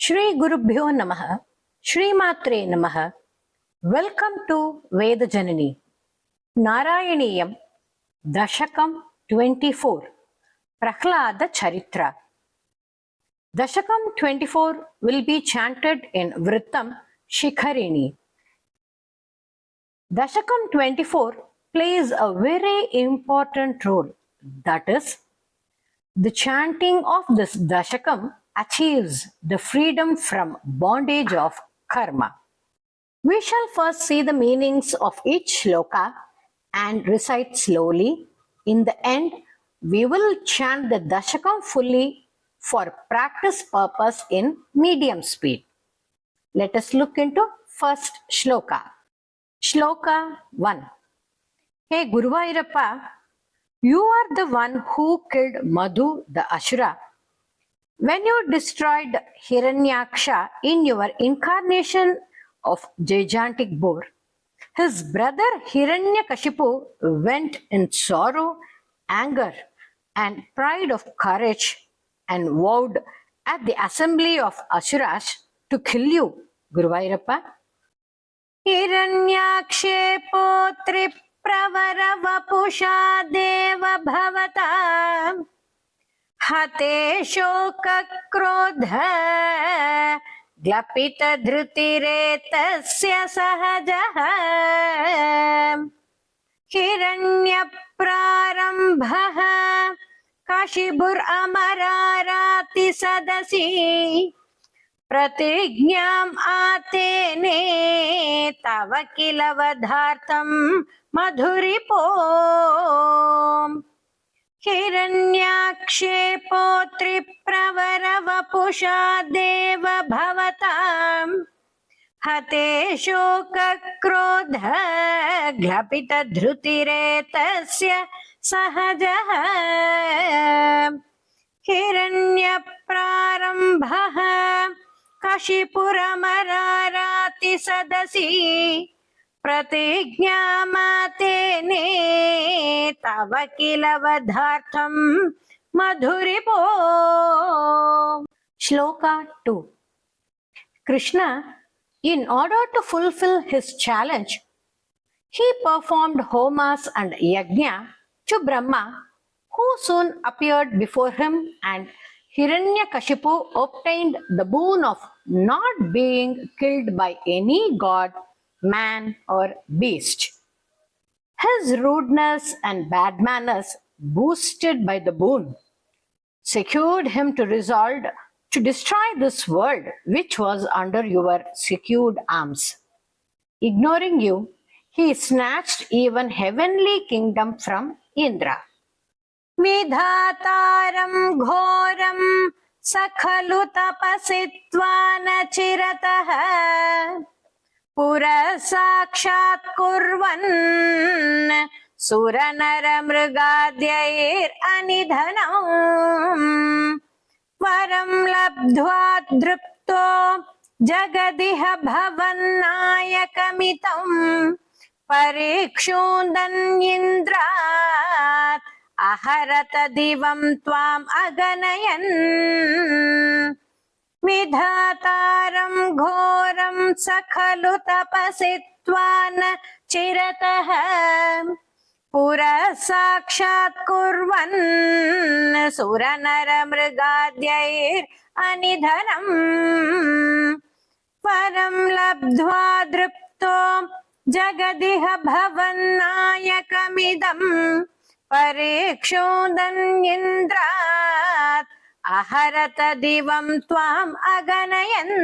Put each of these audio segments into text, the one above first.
Shri Gurubhyo Namaha, Shri Matre Namaha. Welcome to Veda Janani. Narayaniyam, Dashakam 24, Prahlada Charitra. Dashakam 24 will be chanted in Vrittam Shikharini. Dashakam 24 plays a very important role. That is, the chanting of this Dashakam achieves the freedom from bondage of karma. We shall first see the meanings of each shloka and recite slowly. In the end, we will chant the Dashakam fully for practice purpose in medium speed. Let us look into first shloka. Shloka 1. Hey Guruvairappa, you are the one who killed Madhu the Asura. When you destroyed Hiranyaksha in your incarnation of gigantic boar, his brother Hiranyakashipu went in sorrow, anger, and pride of courage and vowed at the assembly of Asuras to kill you, Guruvairappa. Hiranyakshe potri pravara vapusha deva bhavata hate shoka krodha glapita dhrutireta sahajaha hiranya prarambha kashibur amararati sadasi प्रतिज्ञाम् आतेने तव किल वधार्थम् मधुरिपो हिरण्याक्षे पोत्रि प्रवर वपुषा देव भवताम् हते शोक क्रोध ग्लपित धृतिरेतस्य सहजः हिरण्य प्रारम्भः कशिपुरमराराति सदसि प्रतिज्ञामातेने तव किल वधार्थम् मधुरिपो. Shloka 2. Krishna, in order to fulfill his challenge, he performed homas and yajna to Brahma, who soon appeared before him, and Hiranyakashipu obtained the boon of not being killed by any god, man or beast. His rudeness and bad manners, boosted by the boon, secured him to resolve to destroy this world which was under your secured arms. Ignoring you, he snatched even heavenly kingdom from Indra. विधातारं घोरं स खलु तपसित्वा न चिरतः पुरः साक्षात् कुर्वन् सुरनरमृगाद्यैरनिधनम् वरं लब्ध्वा दृप्तो जगदिह भवन्नायकमितं परीक्षोदन्येन्द्रात् अहरत दिवं त्वाम् अगनयन् विधातारं घोरं स खलु तपसित्वा न चिरतः पुरः साक्षात् कुर्वन् सुरनरमृगाद्यैरनिधनम् वरं लब्ध्वा दृप्तो जगदिह भवन्नायकमिदम् परीक्षोदन्येन्द्रात् अहरत दिवं त्वाम् अगनयन्.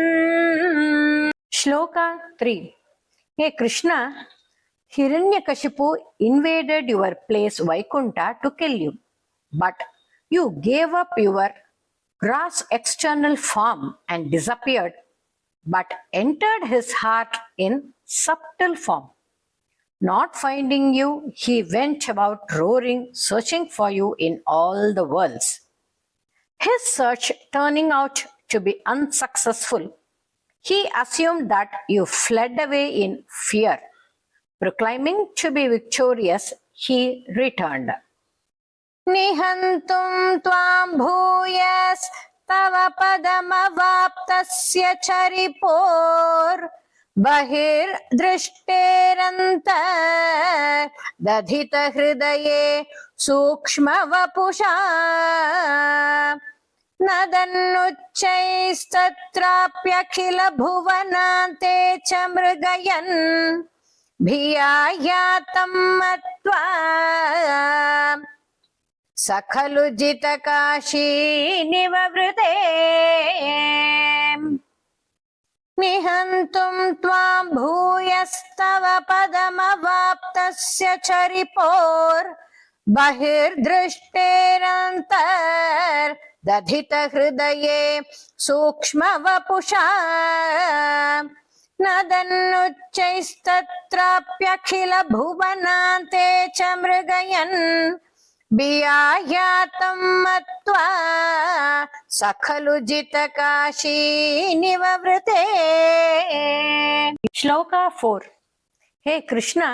Shloka 3. Hey Krishna, Hiranyakashipu invaded your place Vaikunta to kill you, but you gave up your gross external form and disappeared, but entered his heart in subtle form. Not finding you, he went about roaring, searching for you in all the worlds. His search turning out to be unsuccessful, he assumed that you fled away in fear. Proclaiming to be victorious, he returned. Nihantum tvam bhuyas भूयस्तव पदमवाप्तस्य चरिपोर् बहिर्दृष्टेरन्तर्दधित हृदये सूक्ष्मवपुषा नदन्नुच्चैस्तत्राप्यखिल भुवनान्ते च मृगयन् भिया यातं मत्वा स खलु जितकाशी निववृते निहन्तुं त्वां भूयस्तव पदमवाप्तस्य चरिपोर् बहिर्दृष्टेरन्तर्दधित हृदये सूक्ष्मवपुषा नदन्नुच्चैस्तत्राप्यखिल भुवनान्ते च मृगयन् भिया यातं मत्वा स खलु जितकाशी निववृते. Shloka 4. Hey Krishna,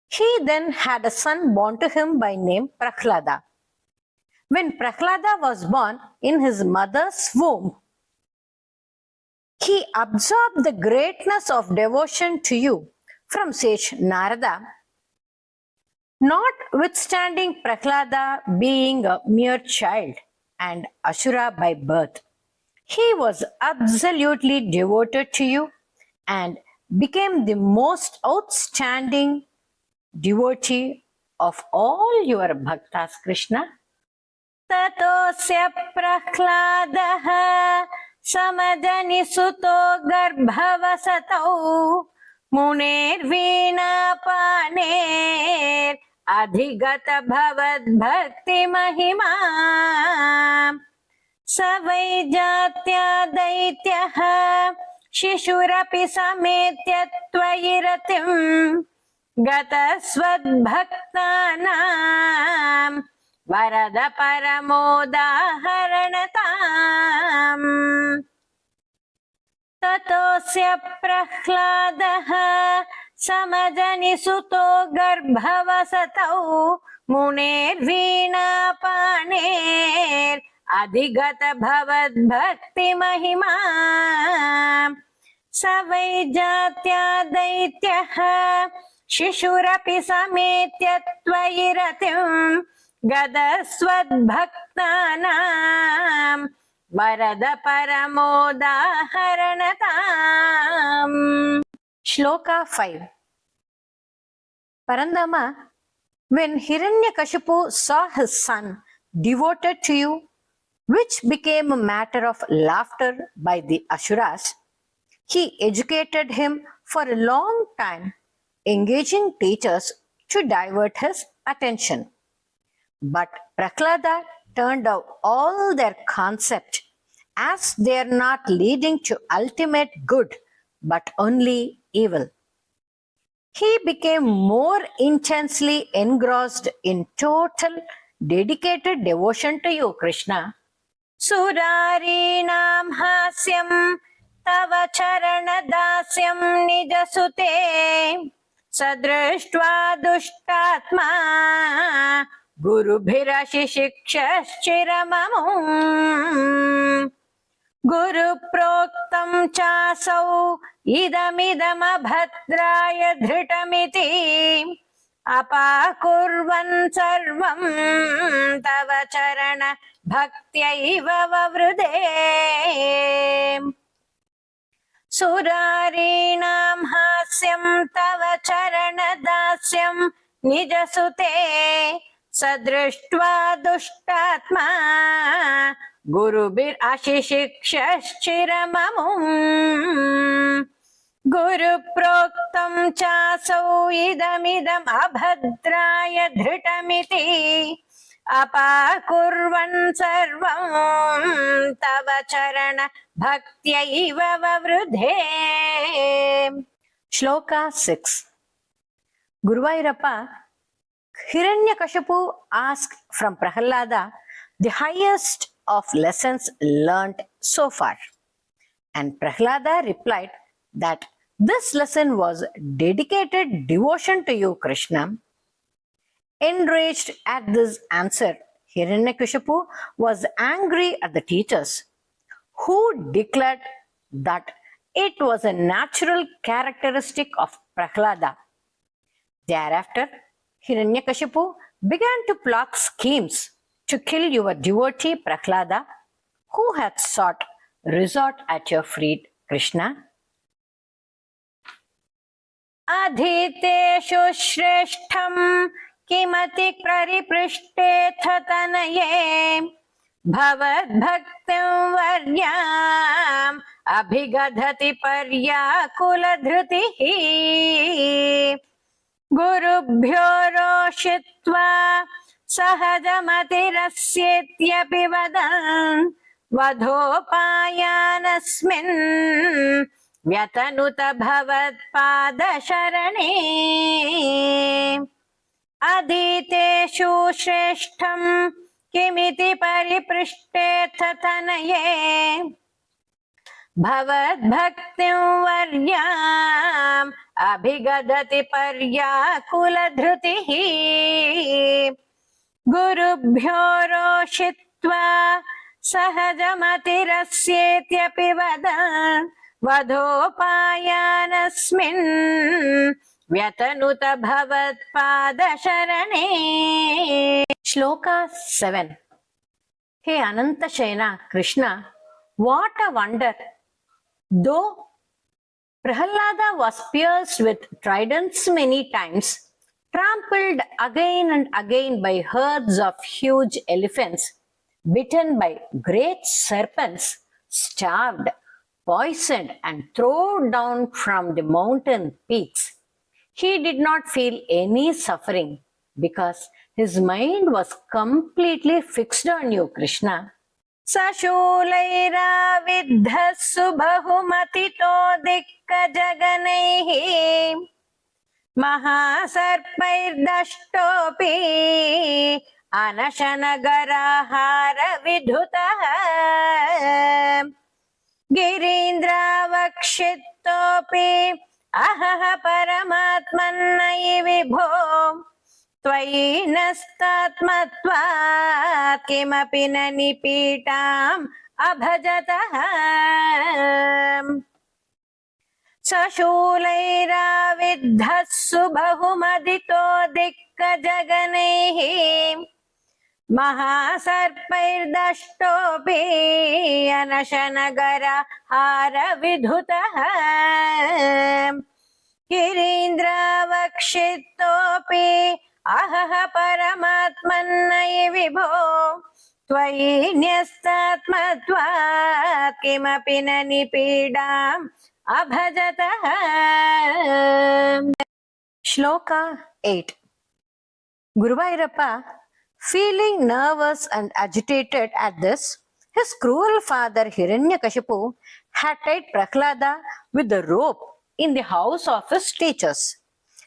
he then had a son born to him by name Prahlada. When Prahlada was born in his mother's womb, he absorbed the greatness of devotion to you from sage Narada. Notwithstanding Prahlada being a mere child and Asura by birth, he was absolutely devoted to you and became the most outstanding devotee of all your bhaktas, Krishna. Tatosya Prahladaha samadani suto garbhavasatau मुनेर्वीणापानेर् अधिगत भवद्भक्ति महिमा स वै जात्या दैत्यः शिशुरपि समेत्य त्वयि रतिं गतस्वद्भक्तानां वरद परमोदाहरणताम्. ततोऽस्य प्रह्लादः समजनिसुतो गर्भवसतौ मुनेर्वीणापानेर् अधिगत भवद्भक्तिमहिमा स वै जात्या दैत्यः शिशुरपि समेत्य त्वयि रतिं गतस्वद्भक्तानां वरद परमोदाहरणताम्. Shloka 5. Parandama, when Hiranyakashipu saw his son devoted to you, which became a matter of laughter by the Asuras, he educated him for a long time, engaging teachers to divert his attention. But Prahlada turned out all their concept as they are not leading to ultimate good but only evil. He became more intensely engrossed in total dedicated devotion to you, Krishna. Surarinam hasyam tava charanadasyam nijasute sadrishtva dushtatma गुरुभिरशिशिक्षश्चिरममुम् गुरु प्रोक्तं चासौ इदमिदमभद्राय धृतमिति अपाकुर्वन् सर्वं तव चरण भक्त्यैव ववृधे. सुरारीणां हास्यं तव चरणदास्यं निजसुते सदृष्ट्वा दुष्टात्मा गुरुभिरशिशिक्षश्चिरममुम् गुरुप्रोक्तं चासौ इदमिदम् अभद्राय धृतमिति अपाकुर्वन् सर्वं तव चरण भक्त्यैव ववृधे. Shloka 6. Guruvayurappa, Hiranyakashipu asked from Prahlada the highest of lessons learnt so far, and Prahlada replied that this lesson was dedicated devotion to you, Krishna. Enraged at this answer, Hiranyakashipu was angry at the teachers, who declared that it was a natural characteristic of Prahlada. Thereafter, Hiranyakashipu began to plot schemes to kill your devotee Prahlada, who had sought resort at your feet, Krishna. अधीतेषु श्रेष्ठं किमति परिपृष्टेऽथ तनये भवद्भक्तिं वर्याम् अभिगधति पर्याकुलधृतिः गुरुभ्यो रोषित्वा सहजमतिरस्येत्यपि वदन् वधोपायानस्मिन् व्यतनुत भवत्पादशरणे अधीतेषु श्रेष्ठं किमिति परिपृष्टेऽथ तनये भवद्भक्तिं वर्याम् अभिगदति पर्याकुलधृतिः गुरुभ्यो रोषित्वा सहजमतिरस्येत्यपि वदन् वधोपायानस्मिन् व्यतनुत भवत्पादशरणे. Shloka 7. Hey Anantashayana Krishna, what a wonder! Though Prahlada was pierced with tridents many times, trampled again and again by herds of huge elephants, bitten by great serpents, starved, poisoned and thrown down from the mountain peaks, he did not feel any suffering because his mind was completely fixed on you, Krishna. Sashulairavidhah subahumatito dikkajaganehi mahasarpairdashtopi anashanagarahara vidhutah गिरीन्द्रावक्षित्तोऽपि अहः परमात्मन्नयि विभो त्वयि नस्तात्मत्वात् किमपि न निपीडाम् अभजतः सशूलैराविद्धः सुबहुमदितो दिक्कजगनैः महासर्पैर्दष्टोऽपि अनशनगरहारविधुतः गिरीन्द्रावक्षित्तोऽपि अहः परमात्मन्नयि विभो त्वयि न्यस्तात्मत्वात् किमपि न निपीडाम् अभजतः. Shloka 8. Guruvairappa, feeling nervous and agitated at this, his cruel father Hiranyakashipu had tied Prahlada with a rope in the house of his teachers.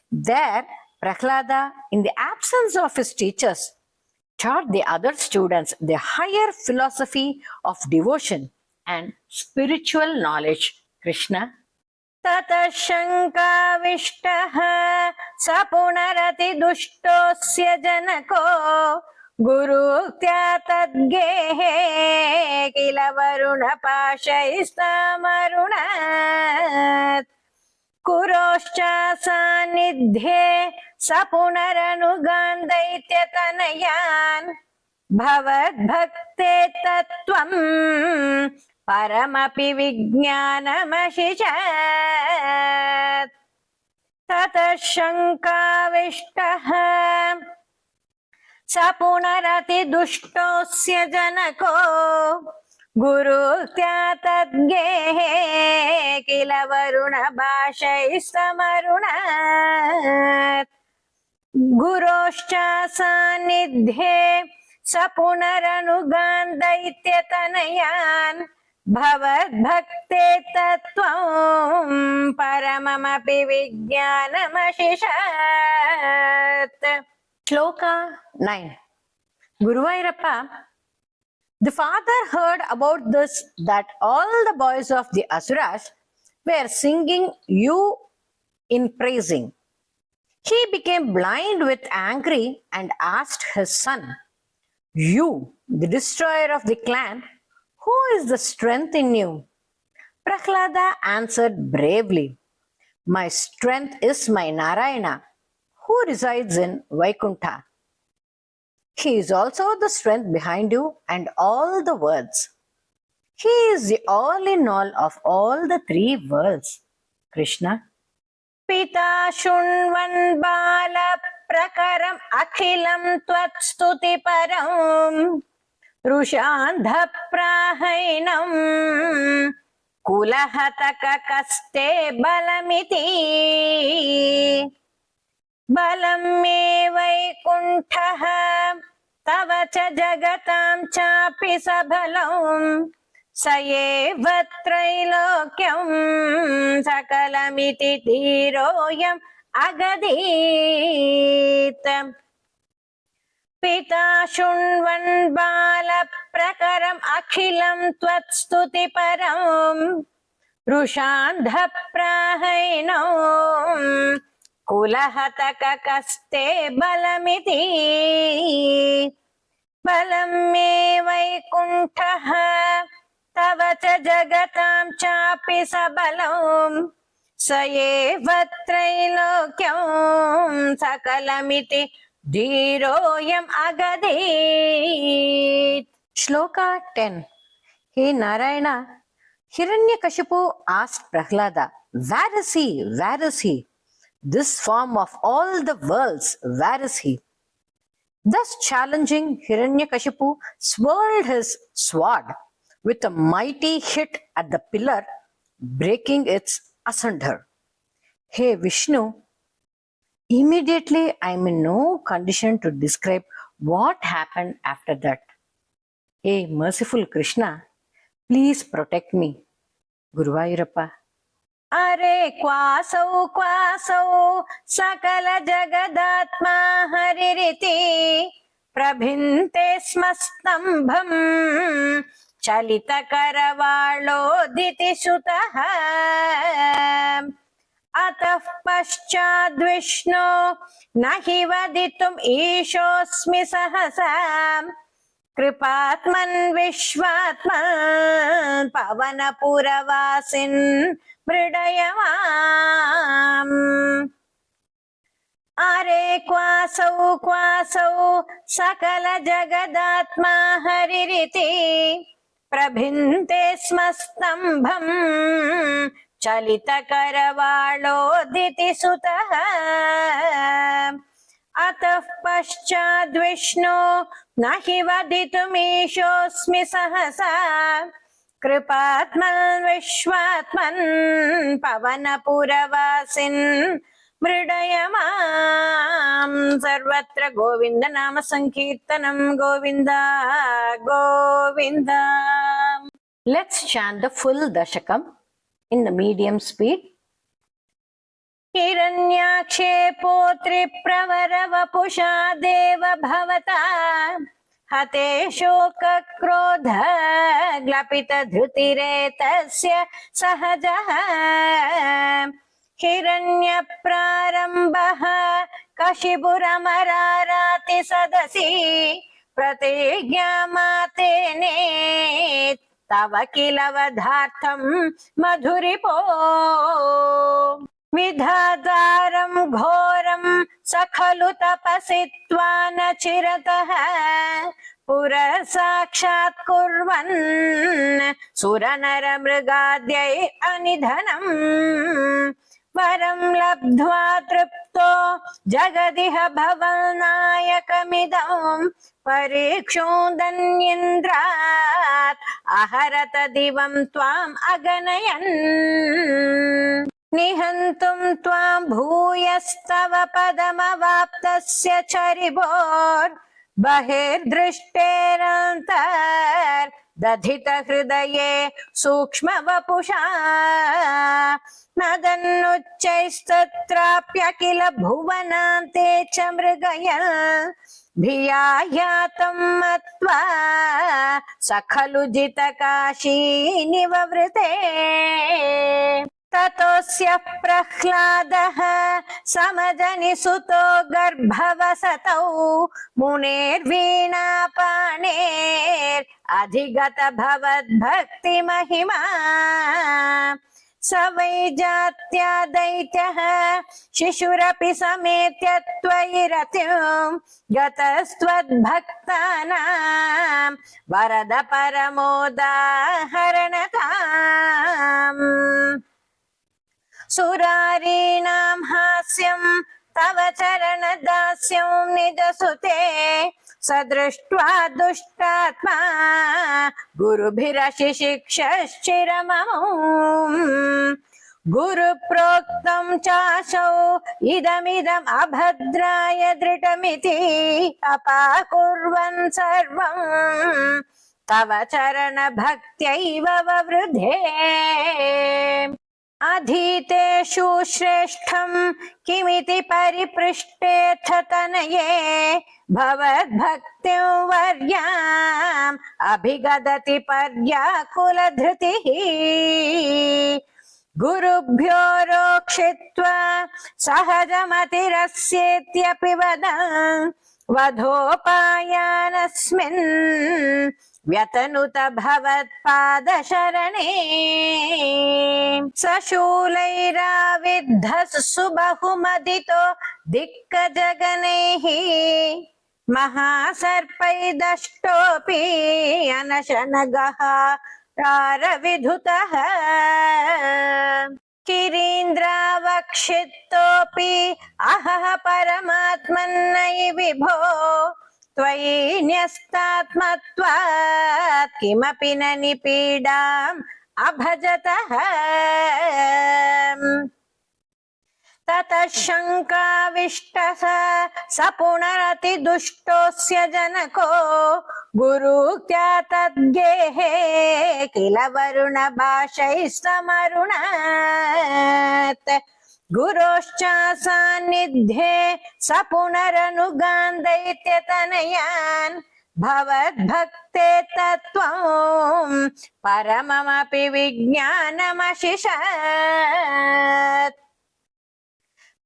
There, Prahlada, in the absence of his teachers, taught the other students the higher philosophy of devotion and spiritual knowledge. Krishna. ततः शङ्काविष्टः स पुनरति दुष्टोऽस्य जनको गुरुक्त्या तद्गेहे किल वरुणपाशैस्तामरुणात् कुरोश्चासान्निध्ये स पुनरनुगान् दैत्यतनयान् भवद्भक्ते तत्त्वम् परमपि विज्ञानमशिषत् ततः शङ्काविष्टः स पुनरतिदुष्टोऽस्य जनको गुरुक्त्या तद्गेहे किल वरुणभाषैस्तमरुणात् गुरोश्चासान्निध्ये स पुनरनुगान् दैत्यतनयान् भवद्भक्ते तत्त्वं परममपि विज्ञानमशिषत्. Shloka 9. Guruvairappa, the father heard about this, that all the boys of the Asuras were singing you in praising. He became blind with anger and asked his son, You, the destroyer of the clan, who is the strength in you? Prahlada answered bravely, my strength is my Narayana, who resides in Vaikuntha. He is also the strength behind you and all the worlds. He is the all in all of all the three worlds. Krishna. Pita shunvan bala prakaram akhilam tvat stuti param rushandha prahainam कुलहतक कस्ते बलमिति बलं मे वैकुण्ठः तव च जगतां चापि सबलं स एव त्रैलोक्यं सकलमिति धीरोऽयम् अगदीत् पिता शृण्वन् बालप्रकरम् अखिलं त्वत्स्तुति परम् रुषान्धप्राहैनो कुलहतक कस्ते बलमिति बलं मे वैकुण्ठः तव च जगतां चापि सबलं स एव त्रैलोक्यं सकलमिति धीरोऽयम् अगदीत्. Shloka 10. Hey Narayana, Hiranyakashipu asked Prahlada, where is he? Where is he? This form of all the worlds, where is he? Thus challenging, Hiranyakashipu swirled his sword with a mighty hit at the pillar, breaking its asunder. Hey Vishnu, immediately I am in no condition to describe what happened after that. Hey merciful Krishna, please protect me. Guruvayurappa. अरे क्वासौ सकल जगदात्मा हरिरिति प्रभिन्ते स्म स्तम्भम् चलितकरवाळोदिति श्रुतः अतः पश्चाद्विष्णो न हि वदितुम् ईशोऽस्मि सहसा कृपात्मन् विश्वात्मन् पवनपुरवासिन् मृडयमाम्. अरे क्वासौ सकल जगदात्मा हरिरिति प्रभिन्ते स्म स्तम्भम् चलितकरवाळोदिति सुतः अतः पश्चाद्विष्णो न हि वदितुमीशोऽस्मि सहसा कृपात्मन् विश्वात्मन् पवनपुरवासिन् मृडयमाम्. सर्वत्र गोविन्द नाम संकीर्तनं Govinda Govinda. Let's chant the full dashakam in the medium speed. हिरण्याक्षे पोत्रि प्रवर वपुषा देव भवता हते शोक क्रोध ग्लपित धृतिरेतस्य सहजः हिरण्य प्रारंभः कशिबुरमराराति सदसि प्रतिज्ञामातेने तव किल वधार्थं मधुरिपो विधातारं घोरं स खलु तपसि त्वान चिरतः पुरः साक्षात् कुर्वन् सुरनर मृगाद्यै अनिधनम् वरं लब्ध्वा तृप्तो जगदिह भवनायकमिदं परीक्षोदन्येन्द्रात् अहरत दिवं त्वाम् अगनयन् निहन्तुं त्वां भूयस्तव पदमवाप्तस्य चरिभोर् बहिर्दृष्टेरन्तर् दधित हृदये सूक्ष्म वपुषा नदन्नुच्चैस्तत्राप्य किल भुवनान्ते च मृगयन् भिया यातं मत्वा स खलु जितकाशी निववृते ततोऽस्य प्रह्लादः समजनिसुतो गर्भवसतौ मुनेर्वीणापाणेरधिगत भवद्भक्तिमहिमा स वै जात्या दैत्यः शिशुरपि समेत्य त्वयि रतिं गतस्त्वद्भक्तानां वरद परमोदाहरणताम् सुरारीणां हास्यं तव चरणदास्यं निजसुते स दृष्ट्वा दुष्टात्मा गुरुभिरशिशिक्षश्चिरममौ गुरुप्रोक्तं चाशौ इदमिदम् अभद्राय दृढमिति अपाकुर्वन् सर्वं तव चरणभक्त्यैव ववृधे अधीतेषु श्रेष्ठं किमिति परिपृष्टेऽथ तनये भवद्भक्तिं वर्याम् अभिगदति पर्याकुलधृतिः गुरुभ्यो रोक्षित्वा सहजमतिरस्येत्यपि वदन् वधोपायानस्मिन् व्यतनुत भवत्पादशरणे सशूलैराविद्धः सुबहुमदितो दिक्कजगनैः महासर्पैदष्टोऽपि अनशनगः प्रारविधुतः किरीन्द्रावक्षित्तोऽपि अहः परमात्मन्नयि विभो त्वयि न्यस्तात्मत्वात् किमपि न निपीडाम् अभजतः ततः शङ्काविष्टः स पुनरतिदुष्टोऽस्य जनको गुरुक्त्या तद्गेहे किल वरुणभाषैः समरुणात् गुरोश्चासान्निध्ये स पुनरनुगान् दैत्यतनयान् भवद्भक्ते तत्त्वं परममपि विज्ञानमशिषत्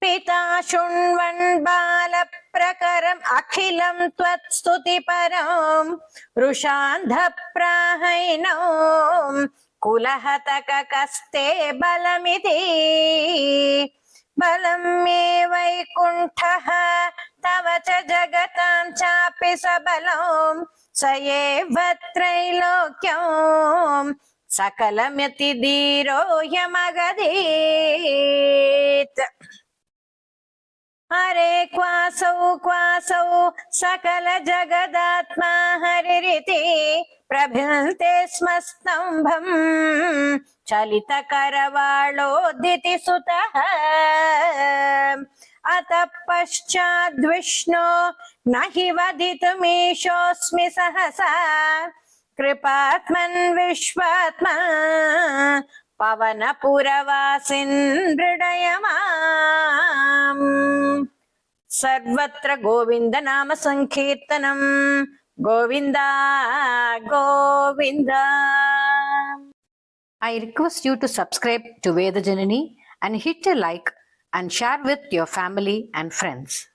पिता शृण्वन् बालप्रकरम् अखिलं त्वत्स्तुतिपरं रुषान्धप्राहैनौ कुलहतककस्ते बलमिति बलं मे वैकुण्ठः तव च जगतां चापि सबलं स एव त्रैलोक्यं सकलमिति ह्यमगदीत् हरे क्वासौ सकल जगदात्मा हरिरिति प्रभिन्ते स्म स्तम्भं चलितकरवाळोदिति सुतः अतः पश्चाद्विष्णो न हि वदितुमीशोऽस्मि सहसा कृपात्मन् विश्वात्मा पवनपुरवासिन् हृदय माम् सर्वत्र गोविन्द नाम संकीर्तनं Govinda Govinda I request you to subscribe to Veda Janani and hit a like and share with your family and friends.